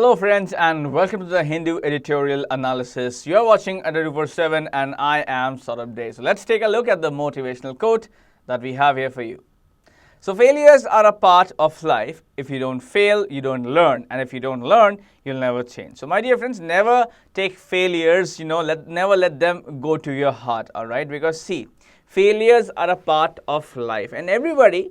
Hello friends and welcome to the Hindu Editorial Analysis. You are watching at 24/7 and I am Saurabh. So let's take a look at the motivational quote that we have here for you. So failures are a part of life. If you don't fail, you don't learn. And if you don't learn, you'll never change. So my dear friends, never take failures, never let them go to your heart, all right? Because see, failures are a part of life and everybody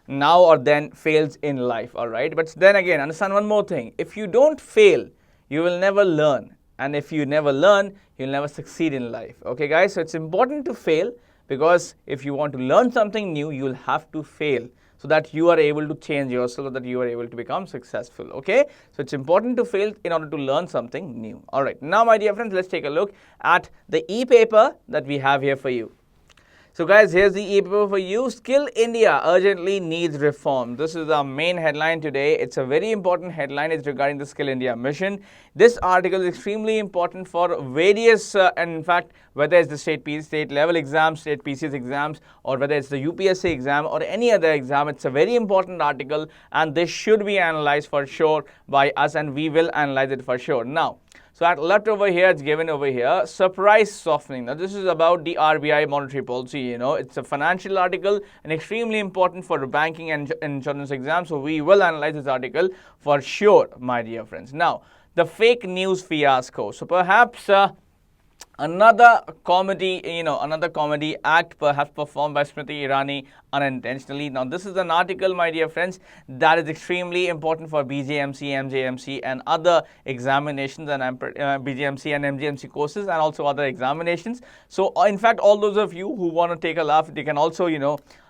now or then fails in life, all right? But then again, understand one more thing. If you don't fail, you will never learn. And if you never learn, you'll never succeed in life. Okay, guys? So it's important to fail because if you want to learn something new, you'll have to fail so that you are able to change yourself, so that you are able to become successful. Okay? So it's important to fail in order to learn something new. All right. Now, my dear friends, let's take a look at the e-paper that we have here for you. So guys, here's the e-paper for you. Skill India urgently needs reform. This is our main headline today. It's a very important headline. It's regarding the Skill India mission. This article is extremely important for various, and in fact, whether it's the state level exams, state PCS exams, or whether it's the UPSC exam or any other exam. It's a very important article and this should be analyzed for sure by us and we will analyze it for sure. Now, so at left over here, it's given over here, surprise softening. Now, this is about the RBI monetary policy, It's a financial article and extremely important for banking and insurance exams. So, we will analyze this article for sure, my dear friends. Now, the fake news fiasco. So, perhaps another comedy act perhaps performed by Smriti Irani unintentionally. Now, this is an article, my dear friends, that is extremely important for BJMC, MJMC and other examinations and BJMC and MJMC courses and also other examinations. So, in fact, all those of you who want to take a laugh, they can also,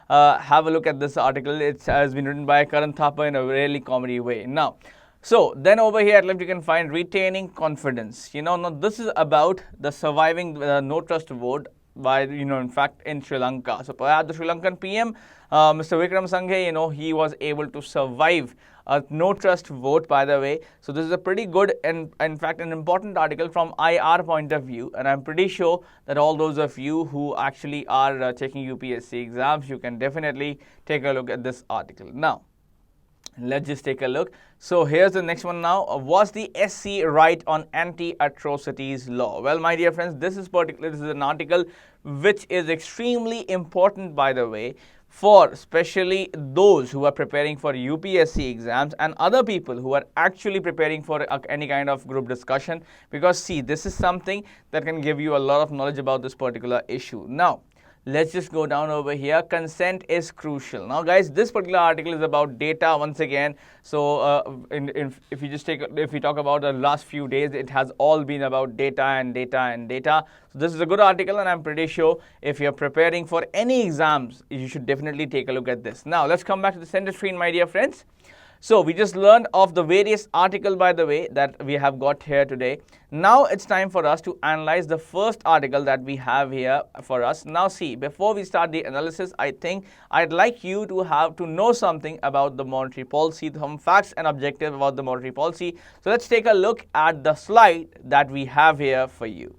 have a look at this article. It has been written by Karan Thapa in a really comedy way. Now, so then over here at left you can find retaining confidence. Now this is about the surviving no trust vote by, in fact in Sri Lanka. So perhaps the Sri Lankan PM, Mr. Vikram Sanghe, he was able to survive a no trust vote, by the way. So this is a pretty good and in fact an important article from IR point of view. And I'm pretty sure that all those of you who actually are taking UPSC exams, you can definitely take a look at this article. Now, let's just take a look. So here's the next one now. Was the SC right on anti-atrocities law? Well, my dear friends, this is an article which is extremely important, by the way, for especially those who are preparing for UPSC exams and other people who are actually preparing for any kind of group discussion. Because see, this is something that can give you a lot of knowledge about this particular issue. Now, let's just go down over here. Consent is crucial. Now, guys, this particular article is about data once again. So, if we talk about the last few days, it has all been about data and data and data. So, this is a good article, and I'm pretty sure if you're preparing for any exams, you should definitely take a look at this. Now, let's come back to the center screen, my dear friends. So, we just learned of the various articles, by the way, that we have got here today. Now, it's time for us to analyze the first article that we have here for us. Now, see, before we start the analysis, I think I'd like you to have to know something about the monetary policy, some facts and objectives about the monetary policy. So, let's take a look at the slide that we have here for you.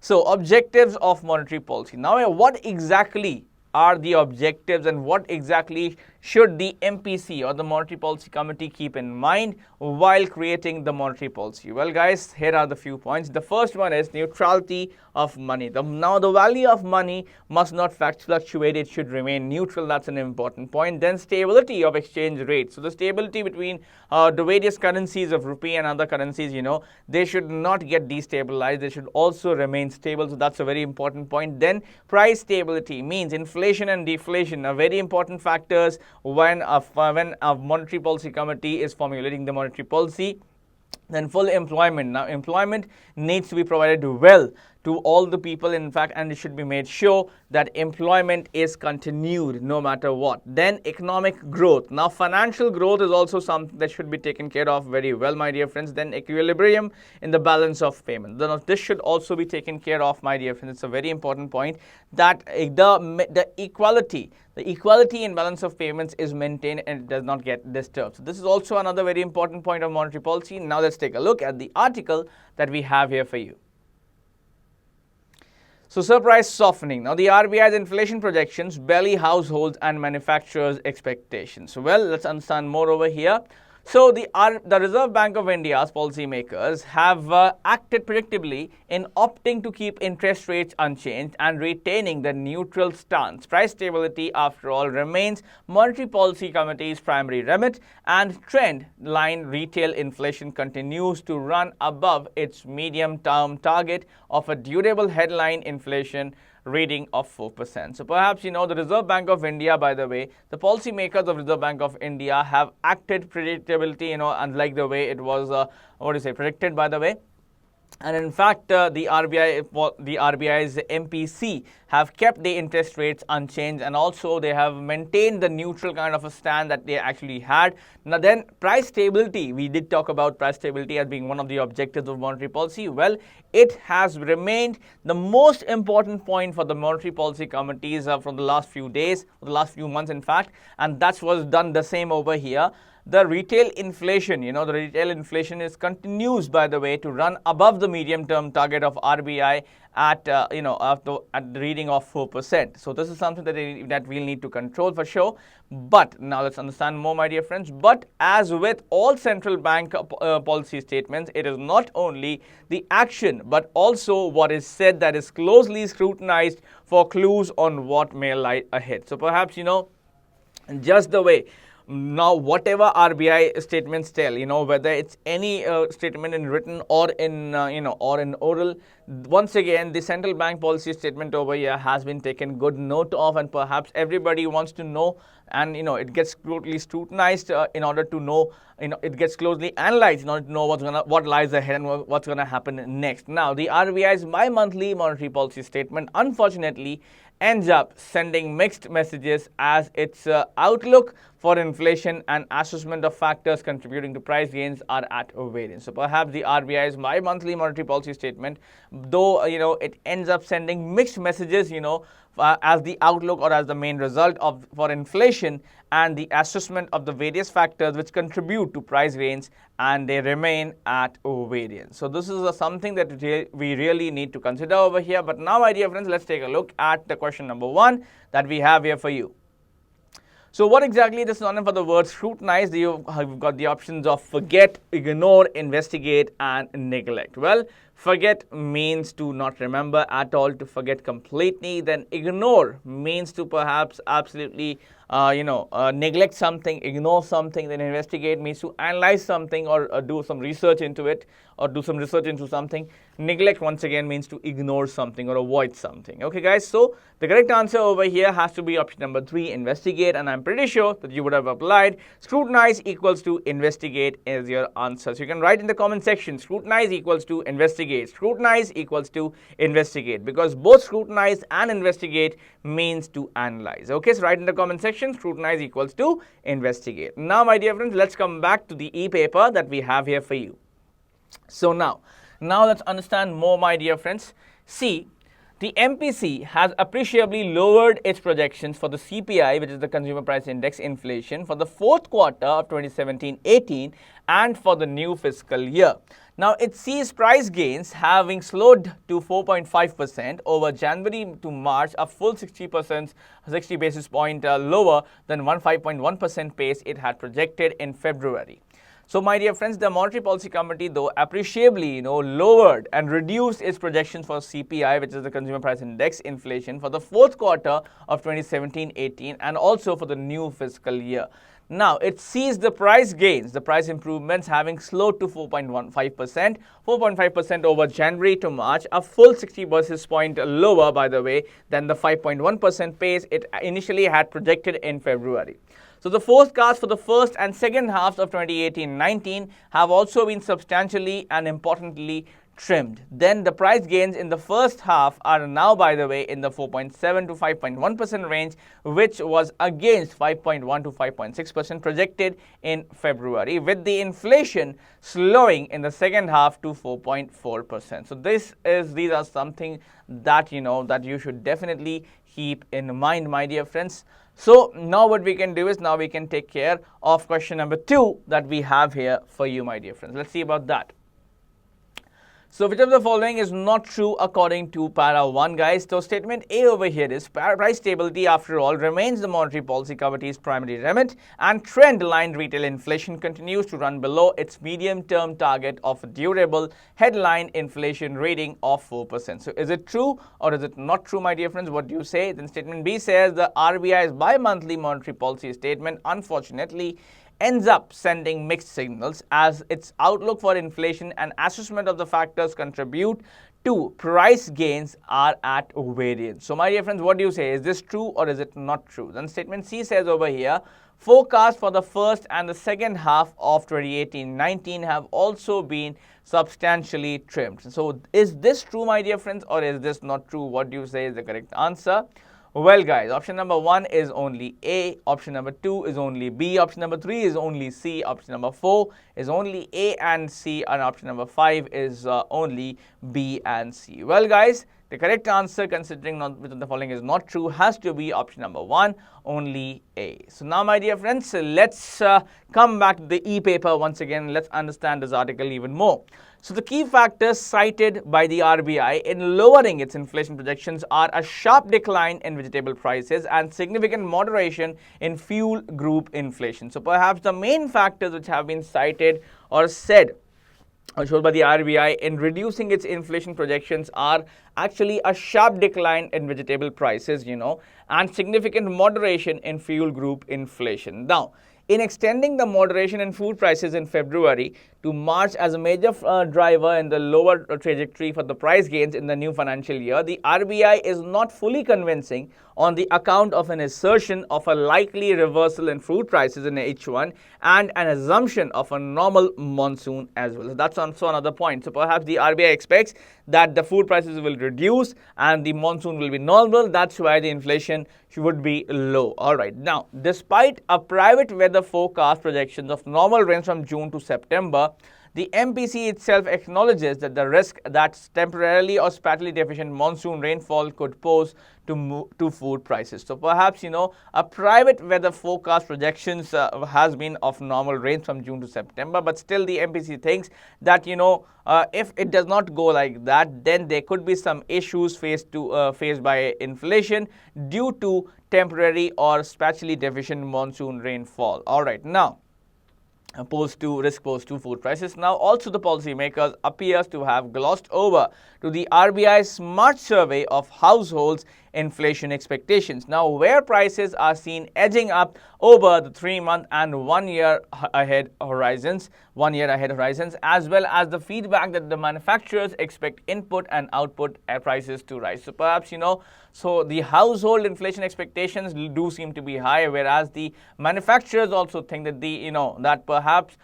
So, objectives of monetary policy. Now, what exactly are the objectives and what exactly should the MPC or the Monetary Policy Committee keep in mind while creating the monetary policy? Well, guys, here are the few points. The first one is neutrality of money. Now, the value of money must not fluctuate. It should remain neutral. That's an important point. Then stability of exchange rate. So, the stability between the various currencies of rupee and other currencies, they should not get destabilized. They should also remain stable. So, that's a very important point. Then price stability means inflation and deflation are very important factors when a monetary policy committee is formulating the monetary policy. Then full employment. Now, employment needs to be provided well to all the people, in fact, and it should be made sure that employment is continued no matter what. Then economic growth. Now, financial growth is also something that should be taken care of very well, my dear friends. Then equilibrium in the balance of payment. Then this should also be taken care of, my dear friends. It's a very important point that the equality in balance of payments is maintained and it does not get disturbed. So this is also another very important point of monetary policy. Now, let's take a look at the article that we have here for you. So surprise softening. Now the RBI's inflation projections belly households and manufacturers' expectations. Well, let's understand more over here. So the Reserve Bank of India's policymakers have acted predictably in opting to keep interest rates unchanged and retaining the neutral stance. Price stability, after all, remains Monetary Policy Committee's primary remit, and trend line retail inflation continues to run above its medium-term target of a durable headline inflation reading of 4%. So perhaps the Reserve Bank of India, by the way, the policymakers of Reserve Bank of India have acted predictability, unlike the way it was, predicted, by the way. And in fact, the RBI's MPC have kept the interest rates unchanged, and also they have maintained the neutral kind of a stand that they actually had. Now then, price stability, we did talk about price stability as being one of the objectives of monetary policy. Well, it has remained the most important point for the monetary policy committees from the last few days, the last few months in fact, and that's what's done the same over here. The retail inflation, is continues, by the way, to run above the medium-term target of RBI at the reading of 4%. So this is something that we'll need to control for sure. But now let's understand more, my dear friends. But as with all central bank policy statements, it is not only the action but also what is said that is closely scrutinized for clues on what may lie ahead. So perhaps just the way. Now, whatever RBI statements tell, whether it's any statement in written or in, or in oral, once again, the central bank policy statement over here has been taken good note of, and perhaps everybody wants to know, and, it gets closely scrutinized in order to know, it gets closely analyzed in order to know what lies ahead and what's going to happen next. Now, the RBI's bi-monthly monetary policy statement, unfortunately, ends up sending mixed messages as its outlook for inflation and assessment of factors contributing to price gains are at variance. So perhaps the RBI's bi-monthly monetary policy statement, though it ends up sending mixed messages, as the outlook or as the main result for inflation and the assessment of the various factors which contribute to price gains, and they remain at variance. So this is something that we really need to consider over here. But now, my dear friends, let's take a look at the question number 1 that we have here for you. So what exactly is the synonym for the word scrutinize? You've got the options of forget, ignore, investigate, and neglect. Well, forget means to not remember at all, to forget completely. Then ignore means to perhaps absolutely neglect something, ignore something. Then investigate means to analyze something or do some research into it, or do some research into something. Neglect, once again, means to ignore something or avoid something. Okay, guys, so the correct answer over here has to be option number 3, investigate, and I'm pretty sure that you would have applied scrutinize equals to investigate as your answer. So you can write in the comment section, scrutinize equals to investigate, scrutinize equals to investigate, because both scrutinize and investigate means to analyze. Okay, so write in the comment section, scrutinize equals to investigate. Now, my dear friends, let's come back to the e-paper that we have here for you. So now let's understand more, my dear friends. See, the MPC has appreciably lowered its projections for the CPI, which is the Consumer Price Index inflation, for the fourth quarter of 2017-18 and for the new fiscal year. Now, it sees price gains having slowed to 4.5% over January to March, a full 60 basis point lower than 5.1% pace it had projected in February. So, my dear friends, the Monetary Policy Committee, though, appreciably, lowered and reduced its projections for CPI, which is the Consumer Price Index inflation, for the fourth quarter of 2017-18 and also for the new fiscal year. Now, it sees the price gains, the price improvements having slowed to 4.5% over January to March, a full 60 basis point lower, by the way, than the 5.1% pace it initially had projected in February. So the forecasts for the first and second halves of 2018-19 have also been substantially and importantly trimmed. Then the price gains in the first half are now, by the way, in the 4.7 to 5.1% range, which was against 5.1 to 5.6% projected in February, with the inflation slowing in the second half to 4.4%. So these are something that that you should definitely keep in mind, my dear friends. So now what we can do is we can take care of question number 2 that we have here for you, my dear friends. Let's see about that. So which of the following is not true according to para 1, guys? So statement A over here is price stability after all remains the monetary policy committee's primary remit, and trend line retail inflation continues to run below its medium term target of a durable headline inflation reading of 4%. So is it true or is it not true, my dear friends? What do you say? Then statement B says the RBI's bi-monthly monetary policy statement unfortunately ends up sending mixed signals as its outlook for inflation and assessment of the factors contribute to price gains are at variance. So my dear friends, what do you say? Is this true or is it not true? Then statement C says over here, forecasts for the first and the second half of 2018-19 have also been substantially trimmed. So is this true, my dear friends, or is this not true? What do you say is the correct answer? Well, guys, option number 1 is only A, option number 2 is only B, option number 3 is only C, option number 4 is only A and C, and option number 5 is only B and C. Well, guys, the correct answer, considering which of the following is not true, has to be option number 1, only A. So now, my dear friends, let's come back to the e-paper once again. Let's understand this article even more. So the key factors cited by the RBI in lowering its inflation projections are a sharp decline in vegetable prices and significant moderation in fuel group inflation. So perhaps the main factors which have been cited or said or shown by the RBI in reducing its inflation projections are actually a sharp decline in vegetable prices, and significant moderation in fuel group inflation. Now, in extending the moderation in food prices in February to March as a major driver in the lower trajectory for the price gains in the new financial year, the RBI is not fully convincing on the account of an assertion of a likely reversal in food prices in H1 and an assumption of a normal monsoon as well. So that's also another point. So perhaps the RBI expects that the food prices will reduce and the monsoon will be normal. That's why the inflation would be low. All right. Now, despite a private weather forecast projections of normal rains from June to September, the MPC itself acknowledges that the risk that temporarily or spatially deficient monsoon rainfall could pose to food prices. So perhaps, a private weather forecast projections has been of normal rains from June to September, but still the MPC thinks that, if it does not go like that, then there could be some issues faced by inflation due to temporary or spatially deficient monsoon rainfall. All right, now, risk posed to food prices. Now, also the policymakers appears to have glossed over to the RBI's Smart Survey of households' inflation expectations. Now, where prices are seen edging up over the 3-month and 1 year ahead horizons, as well as the feedback that the manufacturers expect input and output prices to rise. So perhaps, so the household inflation expectations do seem to be high, whereas the manufacturers also think that that perhaps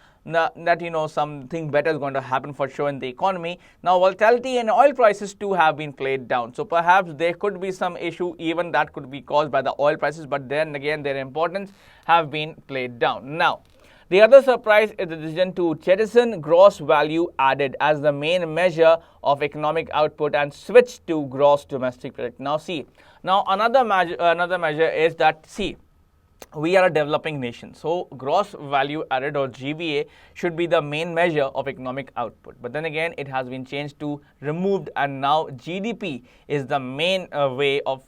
something better is going to happen for sure in the economy. Now, volatility and oil prices too have been played down. So perhaps there could be some issue even that could be caused by the oil prices, but then again their importance have been played down. Now, the other surprise is the decision to jettison gross value added as the main measure of economic output and switch to gross domestic product. Now another measure is that we are a developing nation, so gross value added or GVA should be the main measure of economic output. But then again, it has been changed to removed, and now GDP is the main way of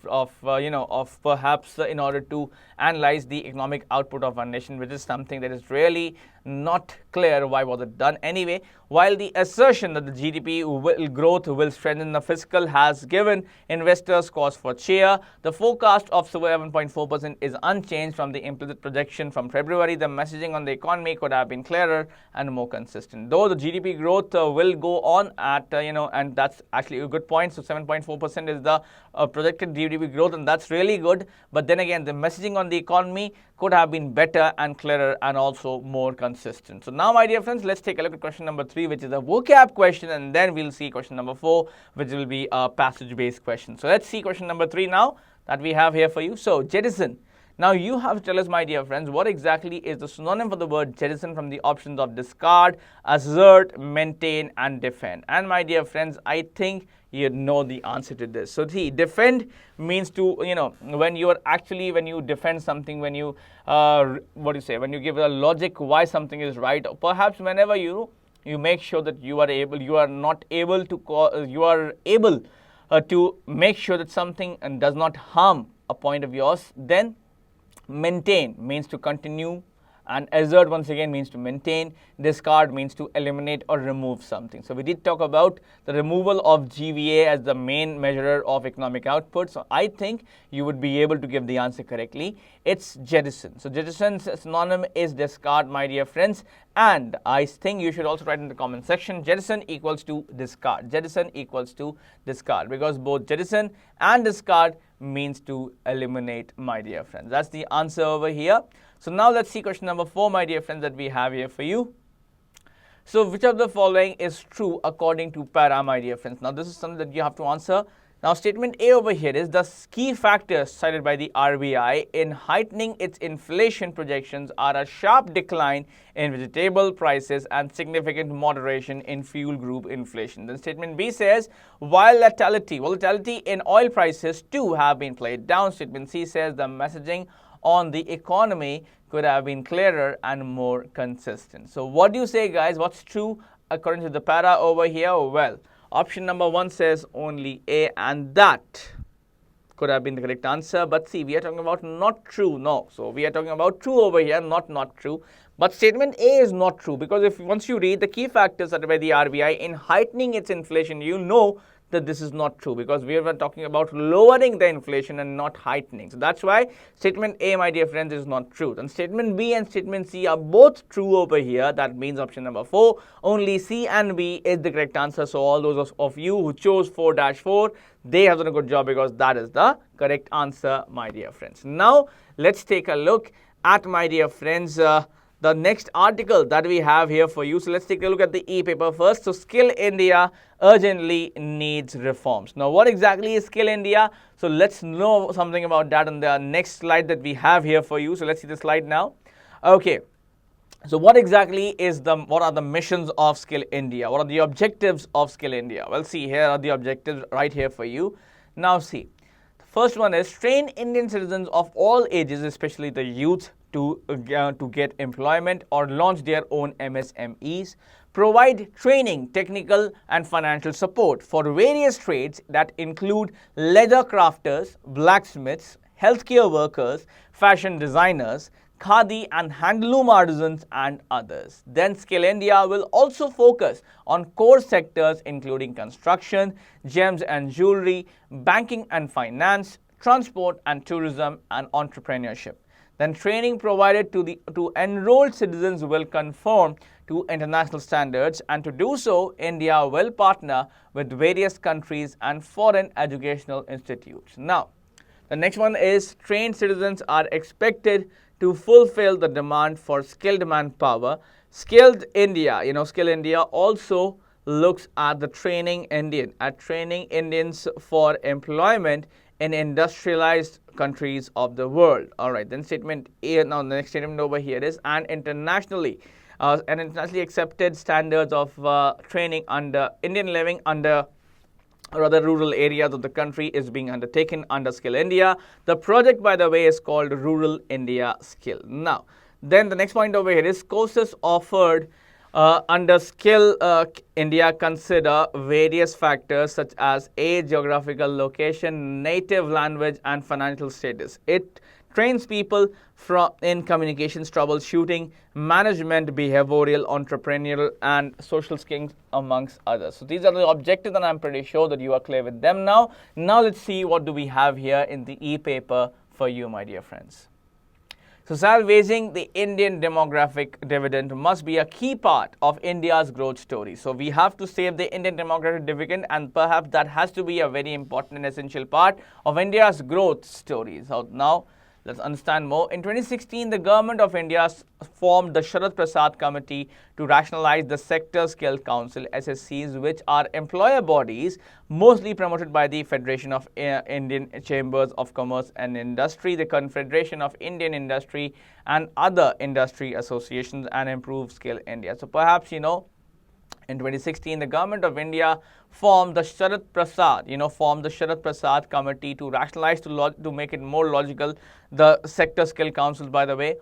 perhaps in order to analyze the economic output of our nation, which is something that is really not clear why was it done anyway. While the assertion that the GDP growth will strengthen the fiscal has given investors cause for cheer, the forecast of 7.4% is unchanged from the implicit projection from February. The messaging on the economy could have been clearer and more consistent. Though the GDP growth will go on at, and that's actually a good point. So 7.4% is the projected GDP growth, and that's really good. But then again, the messaging on the economy could have been better and clearer and also more consistent. So now, my dear friends, let's take a look at question number 3, which is a vocab question, and then we'll see question number 4, which will be a passage-based question. So let's see question number 3 now that we have here for you. So jettison. Now you have to tell us, my dear friends, what exactly is the synonym for the word jettison from the options of discard, assert, maintain, and defend. And my dear friends, I think you know the answer to this. So see, defend means to, when you defend something, when you, when you give a logic why something is right, or perhaps whenever you you make sure that you are able to make sure that something does not harm a point of yours. Then maintain means to continue, and assert once again means to maintain. Discard means to eliminate or remove something. So we did talk about the removal of GVA as the main measurer of economic output. So I think you would be able to give the answer correctly. It's jettison. So jettison's synonym is discard, my dear friends. And I think you should also write in the comment section, jettison equals to discard. Jettison equals to discard, because both jettison and discard means to eliminate, my dear friends. That's the answer over here. So now let's see question number 4, my dear friends, that we have here for you. So which of the following is true according to para, my dear friends? Now this is something that you have to answer. Now statement A over here is the key factors cited by the RBI in heightening its inflation projections are a sharp decline in vegetable prices and significant moderation in fuel group inflation. Then statement B says volatility in oil prices too have been played down. Statement C says the messaging on the economy could have been clearer and more consistent. So what do you say, guys? What's true according to the para over here? Well, option number 1 says only A, and that could have been the correct answer. But see, we are talking about not true. No. So we are talking about true over here, not true. But statement A is not true, because once you read the key factors cited by the RBI in heightening its inflation, you know that this is not true, because we were talking about lowering the inflation and not heightening. So that's why statement A, my dear friends, is not true. And statement B and statement C are both true over here. That means option number 4, only C and B is the correct answer. So all those of you who chose 4-4, they have done a good job, because that is the correct answer, my dear friends. Now let's take a look at, my dear friends, the next article that we have here for you. So let's take a look at the e-paper first. So Skill India urgently needs reforms. Now what exactly is Skill India? So let's know something about that on the next slide that we have here for you. So let's see the slide now. Okay. So what exactly what are the missions of Skill India? What are the objectives of Skill India? Well, see, here are the objectives right here for you. Now see, the first one is train Indian citizens of all ages, especially the youth, to get employment or launch their own MSMEs, provide training, technical and financial support for various trades that include leather crafters, blacksmiths, healthcare workers, fashion designers, khadi and handloom artisans and others. Then Skill India will also focus on core sectors including construction, gems and jewelry, banking and finance, transport and tourism and entrepreneurship. Then training provided to enrolled citizens will conform to international standards, and to do so, India will partner with various countries and foreign educational institutes. Now, the next one is trained citizens are expected to fulfill the demand for skilled manpower. Skilled India, Skill India also looks at the training Indians for employment in industrialized countries of the world. All right, then statement A. Now the next statement over here is an internationally accepted standards of training under Indian living under rather rural areas of the country is being undertaken under Skill India. The project, by the way, is called Rural India Skill. Now, then the next point over here is courses offered under Skill India consider various factors such as age, geographical location, native language and financial status. It trains people in communications, troubleshooting, management, behavioral, entrepreneurial and social skills amongst others. So these are the objectives, and I'm pretty sure that you are clear with them now. Now let's see what do we have here in the e-paper for you, my dear friends. So salvaging the Indian demographic dividend must be a key part of India's growth story. So we have to save the Indian demographic dividend, and perhaps that has to be a very important and essential part of India's growth story. So now let's understand more. In 2016, the government of India formed the Sharad Prasad Committee to rationalize the Sector Skill Council (SSCs), which are employer bodies mostly promoted by the Federation of Indian Chambers of Commerce and Industry, the Confederation of Indian Industry, and other industry associations, and improve Skill India. So perhaps in 2016, the government of India formed the Sharad Prasad Committee to rationalize, to make it more logical, the Sector Skill Councils, by the way,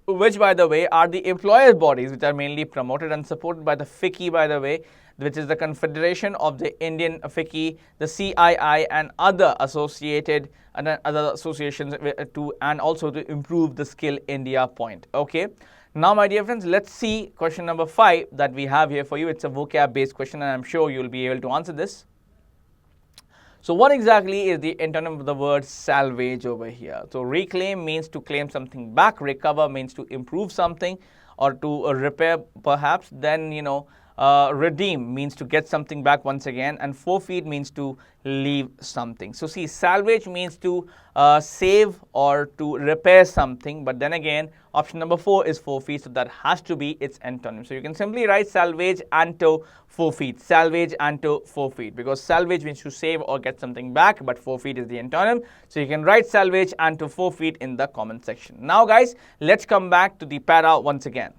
which by the way are the employer bodies which are mainly promoted and supported by the FICCI, by the way, which is the Confederation of the Indian FICCI, the CII and other associated and other associations to, and also to improve the Skill India point. Okay. Now my dear friends, let's see question number 5 that we have here for you. It's a vocab based question and I'm sure you'll be able to answer this. So what exactly is the antonym of the word salvage over here? So reclaim means to claim something back, recover means to improve something or to repair perhaps, then redeem means to get something back once again, and forfeit means to leave something. So see, salvage means to save or to repair something, but then again option number 4 is forfeit, so that has to be its antonym. So you can simply write salvage and to forfeit, salvage and to forfeit, because salvage means to save or get something back, but forfeit is the antonym. So you can write salvage and to forfeit in the comment section. Now guys, let's come back to the para once again.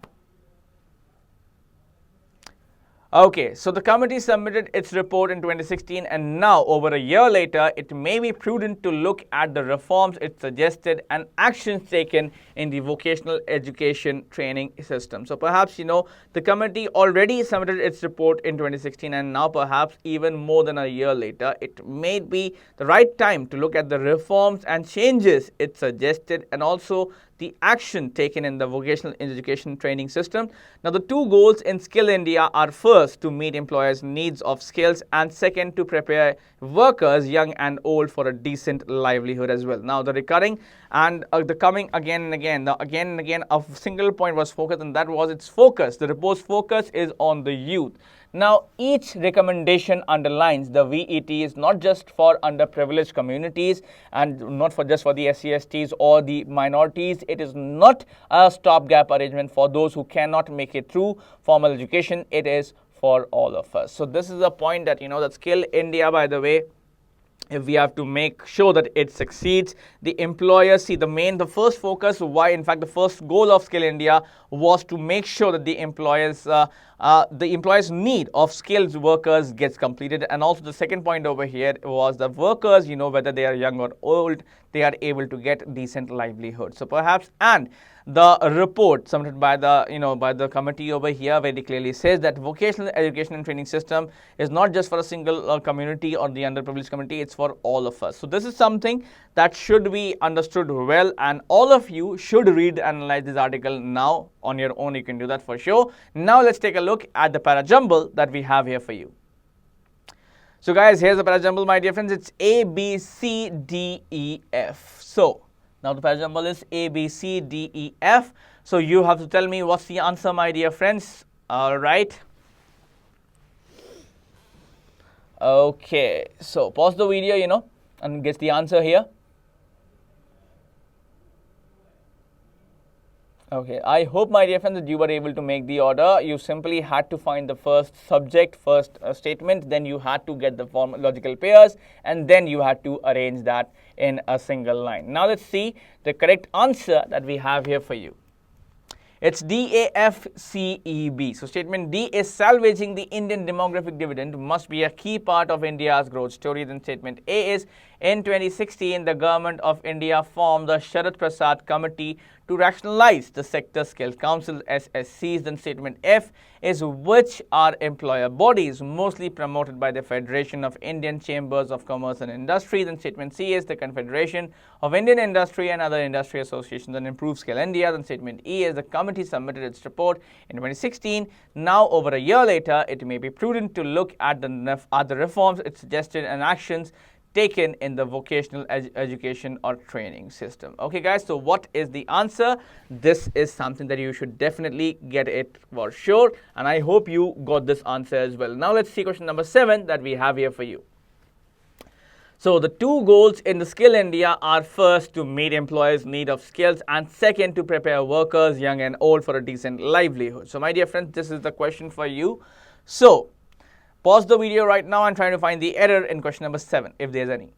Okay, so the committee submitted its report in 2016 and now over a year later, it may be prudent to look at the reforms it suggested and actions taken in the vocational education training system. So perhaps, the committee already submitted its report in 2016 and now perhaps even more than a year later, it may be the right time to look at the reforms and changes it suggested and also the action taken in the vocational education training system. Now, the two goals in Skill India are first, to meet employers' needs of skills, and second, to prepare workers, young and old, for a decent livelihood as well. Now, the recurring and the coming again and again, a single point was focused, and that was its focus. The report's focus is on the youth. Now, each recommendation underlines the VET is not just for underprivileged communities and not for just for the SC/STs or the minorities. It is not a stopgap arrangement for those who cannot make it through formal education. It is for all of us. So this is a point that, that Skill India, by the way, if we have to make sure that it succeeds, the employers see the first focus, why in fact the first goal of Skill India was to make sure that the employers need of skilled workers gets completed. And also the second point over here was the workers, whether they are young or old, they are able to get decent livelihood. So perhaps, and the report submitted by the committee over here very clearly says that vocational education and training system is not just for a single community or the underprivileged community, it's for all of us. So this is something that should be understood well, and all of you should read and analyze this article now on your own. You can do that for sure. Now let's take a look at the Parajumble that we have here for you. So guys, here's the Parajumble, my dear friends. It's A, B, C, D, E, F. So now the Parajumble is A, B, C, D, E, F. So you have to tell me what's the answer, my dear friends. All right. Okay. So pause the video, and guess the answer here. Okay, I hope, my dear friends, that you were able to make the order. You simply had to find the first subject, first statement, then you had to get the logical pairs, and then you had to arrange that in a single line. Now let's see the correct answer that we have here for you. It's DAFCEB. So statement D is salvaging the Indian demographic dividend must be a key part of India's growth story. Then statement A is in 2016, the government of India formed the Sharath Prasad Committee to rationalize the sector skill council SSCs. Then statement F is which are employer bodies mostly promoted by the Federation of Indian Chambers of Commerce and Industry. Then statement C is the Confederation of Indian Industry and other industry associations and Improve Skill India. Then statement E is the committee submitted its report in 2016. Now over a year later, it may be prudent to look at the reforms it suggested and actions taken in the vocational education or training system. Okay guys, so what is the answer? This is something that you should definitely get it for sure, and I hope you got this answer as well. Now let's see question number 7 that we have here for you. So the two goals in the Skill India are first, to meet employers' need of skills, and second, to prepare workers, young and old, for a decent livelihood. So my dear friends, this is the question for you. So pause the video right now and try to find the error in question number 7, if there's any.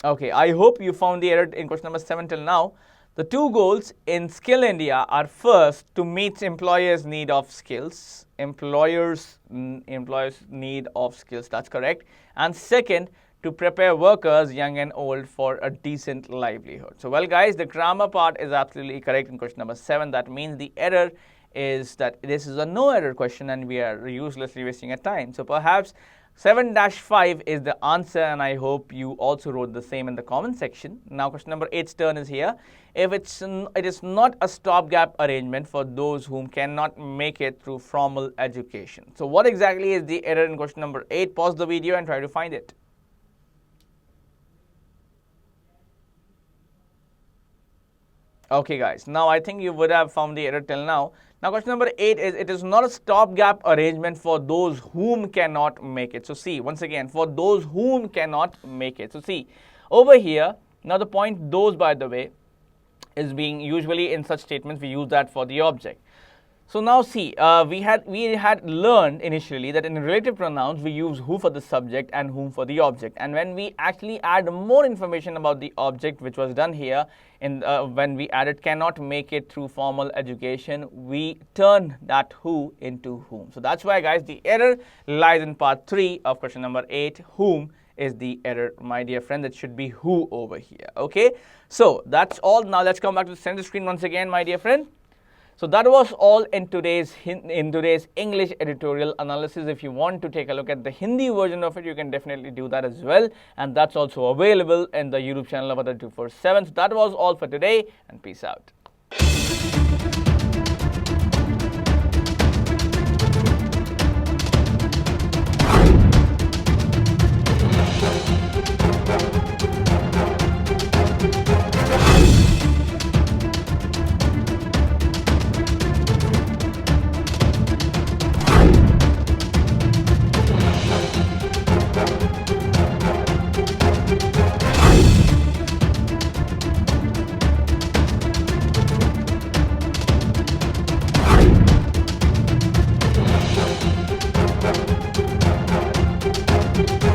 Okay, I hope you found the error in question number 7 till now. The two goals in Skill India are first, to meet employers' need of skills. Employers' need of skills, that's correct. And second, to prepare workers, young and old, for a decent livelihood. So, well, guys, the grammar part is absolutely correct in question number 7. That means the error is that this is a no error question and we are uselessly wasting our time. So, perhaps 7-5 is the answer, and I hope you also wrote the same in the comment section. Now, question number 8's turn is here. If it is not a stopgap arrangement for those whom cannot make it through formal education. So, what exactly is the error in question number 8? Pause the video and try to find it. Okay, guys, now I think you would have found the error till now. Now, question number 8 is, it is not a stopgap arrangement for those whom cannot make it. So, see, once again, for those whom cannot make it. So, see, over here, now the point those, by the way, is being usually in such statements, we use that for the object. So now see, we had learned initially that in relative pronouns we use who for the subject and whom for the object, and when we actually add more information about the object, which was done here in when we added cannot make it through formal education, we turn that who into whom. So that's why, guys, the error lies in part 3 of question number 8. Whom is the error, my dear friend. That should be who over here. Okay, so that's all. Now let's come back to the center screen once again, my dear friend. So that was all in today's English editorial analysis. If you want to take a look at the Hindi version of it, you can definitely do that as well. And that's also available in the YouTube channel of Other 247. So that was all for today, and peace out.